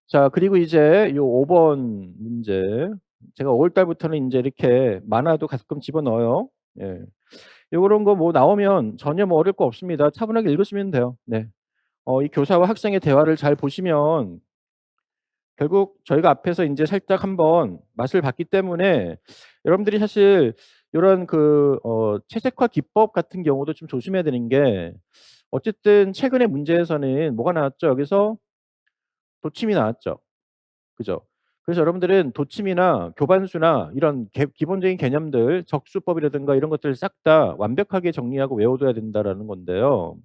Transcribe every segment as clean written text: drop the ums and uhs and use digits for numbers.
자 그리고 이제 요 5번 문제 제가 5월 달부터는 인제 이렇게 만화도 가끔 집어넣어요. 예. 요런 거 뭐 나오면 전혀 뭐 어려울 거 없습니다. 차분하게 읽으시면 돼요. 네. 이 교사와 학생의 대화를 잘 보시면 결국 저희가 앞에서 인제 살짝 한번 맛을 봤기 때문에 여러분들이 사실 요런 채색화 기법 같은 경우도 좀 조심해야 되는 게 어쨌든 최근의 문제에서는 뭐가 나왔죠? 여기서 도침이 나왔죠. 그죠? 그래서 여러분들은 도침이나 교반수나 이런 기본적인 개념들 적수법이라든가 이런 것들을 싹 다 완벽하게 정리하고 외워둬야 된다라는 건데요.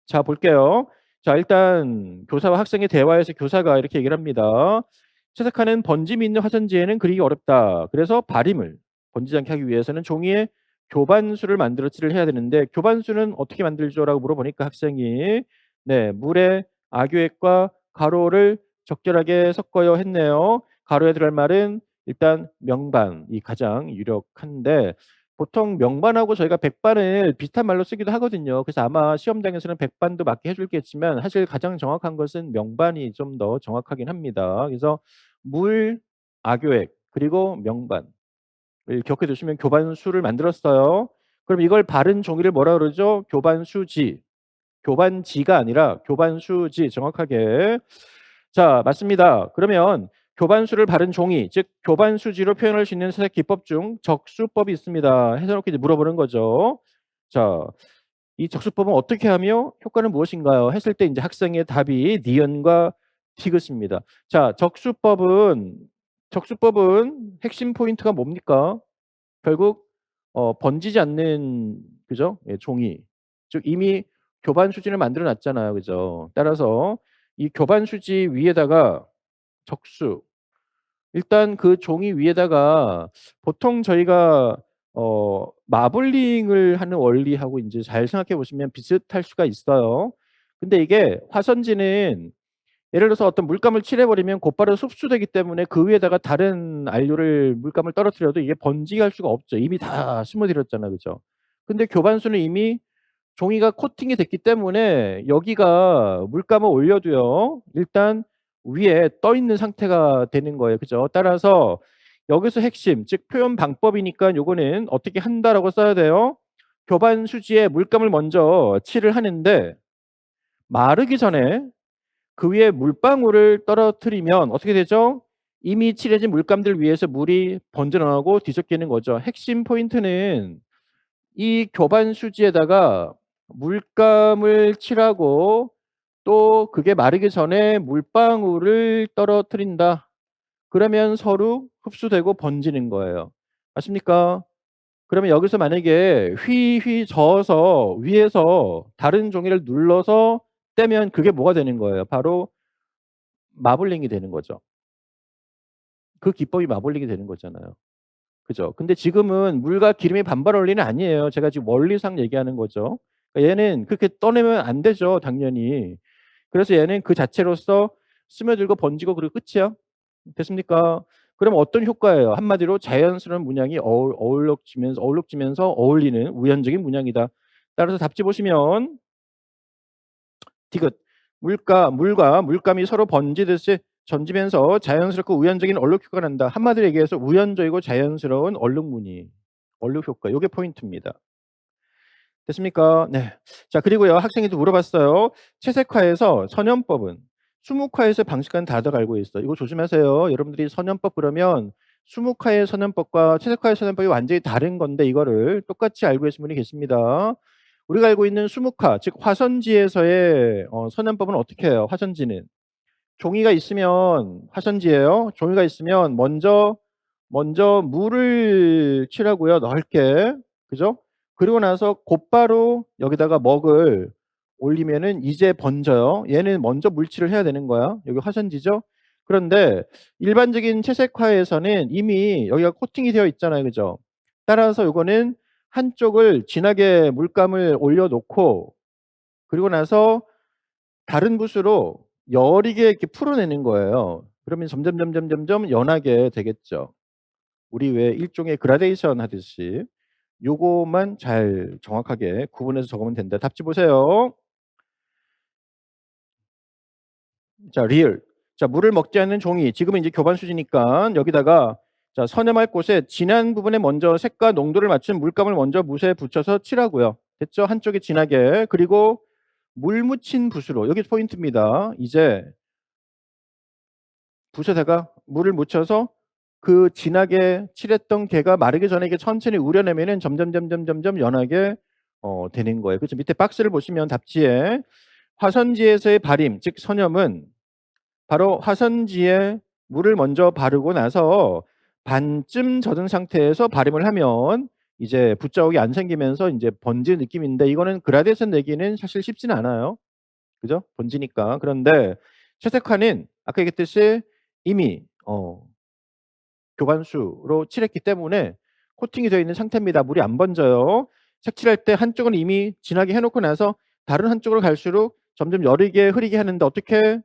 자 볼게요. 자 일단 교사와 학생의 대화에서 교사가 이렇게 얘기를 합니다. "채색하는 번짐이 있는 화선지에는 그리기 어렵다. 그래서 발임을 번지지 않게 하기 위해서는 종이에 교반수를 만들어 칠을 해야 되는데 교반수는 어떻게 만들죠?"라고 물어보니까 학생이 네 "물에 악유액과 가루를 적절하게 섞어요." 했네요. 가루에 들어갈 말은 일단 명반이 가장 유력한데 보통 명반하고 저희가 백반을 비슷한 말로 쓰기도 하거든요. 그래서 아마 시험장에서는 백반도 맞게 해 줄겠지만 사실 가장 정확한 것은 명반이 좀 더 정확하긴 합니다. 그래서 물, 악유액 그리고 명반을 기억해 두시면 교반수를 만들었어요. 그럼 이걸 바른 종이를 뭐라 그러죠? 교반수지. 교반지가 아니라 교반수지 정확하게. 자 맞습니다. 그러면 교반수를 바른 종이 즉 교반수지로 표현할 수 있는 세색 기법 중 적수법이 있습니다. 해서 놓고 이제 물어보는 거죠. 자 이 적수법은 어떻게 하며 효과는 무엇인가요? 했을 때 인제 학생의 답이 니은과 디귿입니다. 자 적수법은 핵심 포인트가 뭡니까? 결국 번지지 않는 그죠? 예 종이. 즉 이미 교반 수지를 만들어 놨잖아요. 그죠? 따라서 이 교반 수지 위에다가 적수 일단 그 종이 위에다가 보통 저희가 마블링을 하는 원리하고 인제 잘 생각해 보시면 비슷할 수가 있어요. 근데 이게 화선지는 예를 들어서 어떤 물감을 칠해 버리면 곧바로 흡수되기 때문에 그 위에다가 다른 안료를 물감을 떨어뜨려도 이게 번지게 할 수가 없죠. 이미 다 스며들었잖아요. 그죠? 근데 교반수는 이미 종이가 코팅이 됐기 때문에 여기가 물감을 올려도요. 일단 위에 떠 있는 상태가 되는 거예요. 그죠? 따라서 여기서 핵심 즉 표현 방법이니까 요거는 어떻게 한다라고 써야 돼요. 교반 수지에 물감을 먼저 칠을 하는데 마르기 전에 그 위에 물방울을 떨어뜨리면 어떻게 되죠? 이미 칠해진 물감들 위에서 물이 번져 나가고 뒤섞이는 거죠. 핵심 포인트는 이 교반 수지에다가 물감을 칠하고 또 그게 마르기 전에 물방울을 떨어뜨린다. 그러면 서로 흡수되고 번지는 거예요. 아십니까? 그러면 여기서 만약에 휘휘 저어서 위에서 다른 종이를 눌러서 떼면 그게 뭐가 되는 거예요? 바로 마블링이 되는 거죠. 그 기법이 마블링이 되는 거잖아요. 그죠? 근데 지금은 물과 기름의 반발 원리는 아니에요. 제가 지금 원리상 얘기하는 거죠. 그러니까 얘는 그렇게 떠내면 안 되죠, 당연히. 그래서 얘는 그 자체로서 스며들고 번지고 그리고 끝이야. 됐습니까? 그럼 어떤 효과예요? 한마디로 자연스러운 문양이 어우러지면서 어울리는 우연적인 문양이다. 따라서 답지 보시면 디귿 물과 물감이 서로 번지듯이 전지면서 자연스럽고 우연적인 얼룩 효과가 난다. 한마디로 얘기해서 우연적이고 자연스러운 얼룩무늬, 얼룩 효과 요게 포인트입니다. 됐습니까? 네. 자 그리고요 학생이 또 물어봤어요. 채색화에서 선형법은 수묵화에서 방식과는 다르다고 알고 있어. 이거 조심하세요. 여러분들이 선형법 그러면 수묵화의 선형법과 채색화의 선형법이 완전히 다른 건데 이거를 똑같이 알고 계신 분이 계십니다. 우리가 알고 있는 수묵화 즉 화선지에서의 선형법은 어떻게 해요? 화선지는 종이가 있으면 화선지예요. 종이가 있으면 먼저 물을 칠하고요 넓게. 그죠? 그리고 나서 곧바로 여기다가 먹을 올리면은 이제 번져요. 얘는 먼저 물칠을 해야 되는 거야. 여기 화선지죠? 그런데 일반적인 채색화에서는 이미 여기가 코팅이 되어 있잖아요. 그죠? 따라서 요거는 한쪽을 진하게 물감을 올려 놓고 그리고 나서 다른 붓으로 여리게 이렇게 풀어내는 거예요. 그러면 점점 연하게 되겠죠. 우리 왜 일종의 그라데이션 하듯이 요거만 잘 정확하게 구분해서 적으면 된다. 답지 보세요. 자 리을. 자, 물을 먹지 않는 종이. 지금은 이제 교반수지니까 여기다가 자, 선염할 곳에 진한 부분에 먼저 색과 농도를 맞춘 물감을 먼저 붓에 붙여서 칠하고요. 됐죠? 한쪽이 진하게. 그리고 물 묻힌 붓으로 여기 포인트입니다. 이제 붓에다가 물을 묻혀서 그 진하게 칠했던 게가 마르기 전에 이게 천천히 우려내면은 점점 연하게 되는 거예요. 그죠? 밑에 박스를 보시면 답지에 화선지에서의 발임, 즉 선염은 바로 화선지에 물을 먼저 바르고 나서 반쯤 젖은 상태에서 발임을 하면 이제 붓자국이 안 생기면서 인제 번지는 느낌인데 이거는 그라데이션 내기는 사실 쉽진 않아요. 그죠? 번지니까. 그런데 채색화는 아까 얘기했듯이 이미 교반수로 칠했기 때문에 코팅이 되어 있는 상태입니다. 물이 안 번져요. 색칠할 때 한쪽은 이미 진하게 해 놓고 나서 다른 한쪽으로 갈수록 점점 여리게 흐리게 하는데 어떻게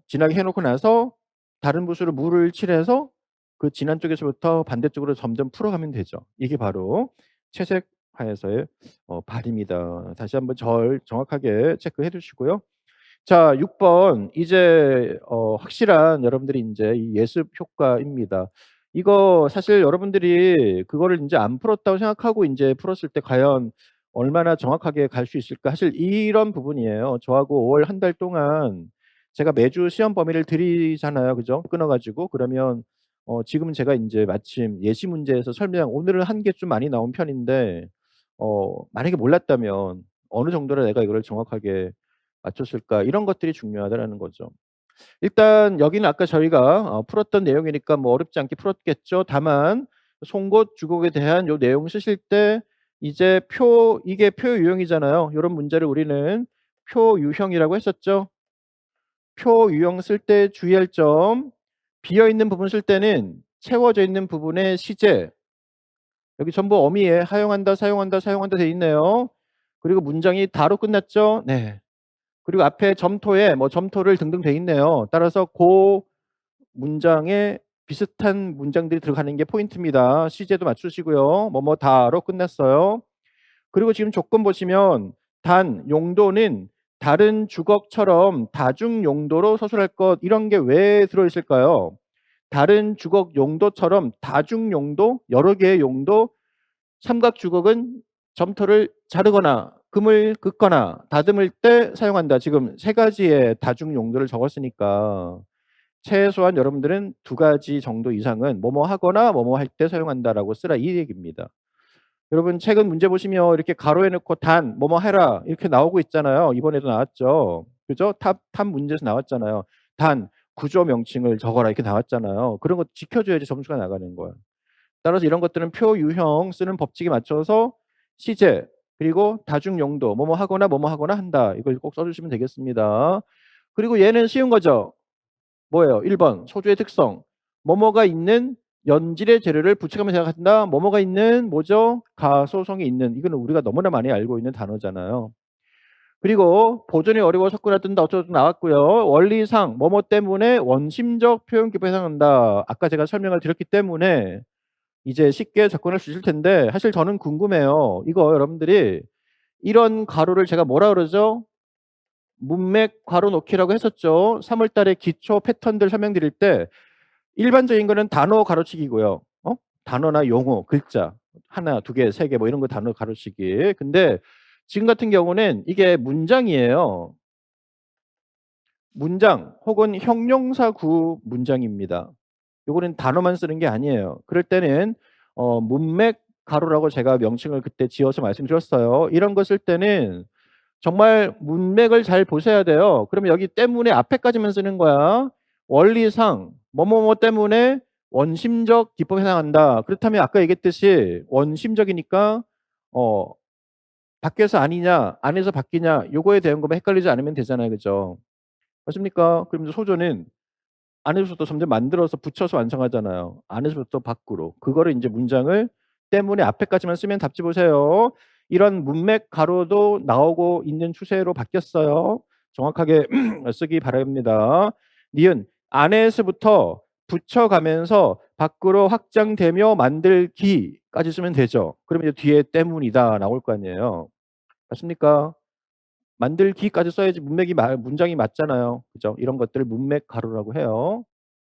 진하게 해 놓고 나서 다른 붓으로 물을 칠해서 그 진한 쪽에서부터 반대쪽으로 점점 풀어가면 되죠. 이게 바로 채색화에서의 발입니다. 다시 한번 정확하게 체크해 두시고요. 자, 6번 이제 확실한 여러분들이 인제 이 예습 효과입니다. 이거 사실 여러분들이 그거를 인제 안 풀었다고 생각하고 인제 풀었을 때 과연 얼마나 정확하게 갈 수 있을까? 사실 이런 부분이에요. 저하고 5월 한 달 동안 제가 매주 시험 범위를 드리잖아요. 그죠? 끊어 가지고. 그러면 지금 제가 인제 마침 예시 문제에서 설명 오늘은 한 개 좀 많이 나온 편인데 만약에 몰랐다면 어느 정도로 내가 이거를 정확하게 맞췄을까? 이런 것들이 중요하다라는 거죠. 일단 여기는 아까 저희가 풀었던 내용이니까 뭐 어렵지 않게 풀었겠죠. 다만 송곳, 주곡에 대한 요 내용 쓰실 때 이제 이게 표 유형이잖아요. 요런 문제를 우리는 표 유형이라고 했었죠. 표 유형 쓸 때 주의할 점, 비어 있는 부분 쓸 때는 채워져 있는 부분의 시제 여기 전부 어미에 하용한다, 사용한다, 사용한다 돼 있네요. 그리고 문장이 다로 끝났죠? 네. 그리고 앞에 점토에 뭐 점토를 등등 돼 있네요. 따라서 고 문장에 비슷한 문장들이 들어가는 게 포인트입니다. 시제도 맞추시고요. 뭐뭐 다로 끝났어요. 그리고 지금 조건 보시면 단 용도는 다른 주걱처럼 다중 용도로 서술할 것 이런 게 왜 들어 있을까요? 다른 주걱 용도처럼 다중 용도, 여러 개의 용도, 삼각 주걱은 점토를 자르거나 금을 긋거나 다듬을 때 사용한다. 지금 세 가지의 다중 용도를 적었으니까 최소한 여러분들은 두 가지 정도 이상은 뭐뭐 하거나 뭐뭐 할 때 사용한다라고 쓰라 이 얘기입니다. 여러분 최근 문제 보시면 이렇게 가로해 놓고 단 뭐뭐 해라 이렇게 나오고 있잖아요. 이번에도 나왔죠. 그죠? 탑 문제에서 나왔잖아요. 단 구조 명칭을 적어라 이렇게 나왔잖아요. 그런 거 지켜줘야지 점수가 나가는 거예요. 따라서 이런 것들은 표 유형 쓰는 법칙에 맞춰서 시제 그리고 다중 용도 뭐뭐 하거나 뭐뭐 하거나 한다. 이걸 꼭 써 주시면 되겠습니다. 그리고 얘는 쉬운 거죠. 뭐예요? 1번 소주의 특성. 뭐뭐가 있는 연질의 재료를 부착하면 생각한다. 뭐뭐가 있는 뭐죠? 가소성이 있는. 이거는 우리가 너무나 많이 알고 있는 단어잖아요. 그리고 보존이 어려워 섞거나 뜬다 어쩌고 나왔고요. 원리상 뭐뭐 때문에 원심적 표현 기법에 해당한다. 아까 제가 설명을 드렸기 때문에 이제 쉽게 접근할 수 있을 텐데 사실 저는 궁금해요. 이거 여러분들이 이런 가로를 제가 뭐라 그러죠? 문맥 괄호 넣기라고 했었죠. 3월 달에 기초 패턴들 설명드릴 때 일반적인 거는 단어 가로치기고요. 단어나 용어, 글자 하나, 두 개, 세 개 뭐 이런 거 단어 가로치기. 근데 지금 같은 경우는 이게 문장이에요. 문장 혹은 형용사 구 문장입니다. 요거는 단어만 쓰는 게 아니에요. 그럴 때는 문맥 가로라고 제가 명칭을 그때 지어서 말씀드렸어요. 이런 거 쓸 때는 정말 문맥을 잘 보셔야 돼요. 그러면 여기 때문에 앞에까지만 쓰는 거야. 원리상 뭐뭐뭐 때문에 원심적 기법에 해당한다. 그렇다면 아까 얘기했듯이 원심적이니까 어 밖에서 아니냐 안에서 밖이냐 요거에 대한 것만 헷갈리지 않으면 되잖아요. 그죠? 맞습니까? 그럼 이제 소조는 안에서부터 점점 만들어서 붙여서 완성하잖아요. 안에서부터 밖으로. 그거를 인제 문장을 때문에 앞에까지만 쓰면 답지 보세요. 이런 문맥 가로도 나오고 있는 추세로 바뀌었어요. 정확하게 쓰기 바랍니다. 니은 안에서부터 붙여가면서 밖으로 확장되며 만들기까지 쓰면 되죠. 그러면 이제 뒤에 때문이다 나올 거 아니에요. 맞습니까? 만들기까지 써야지 문맥이 문장이 맞잖아요. 그죠? 이런 것들을 문맥 가루라고 해요.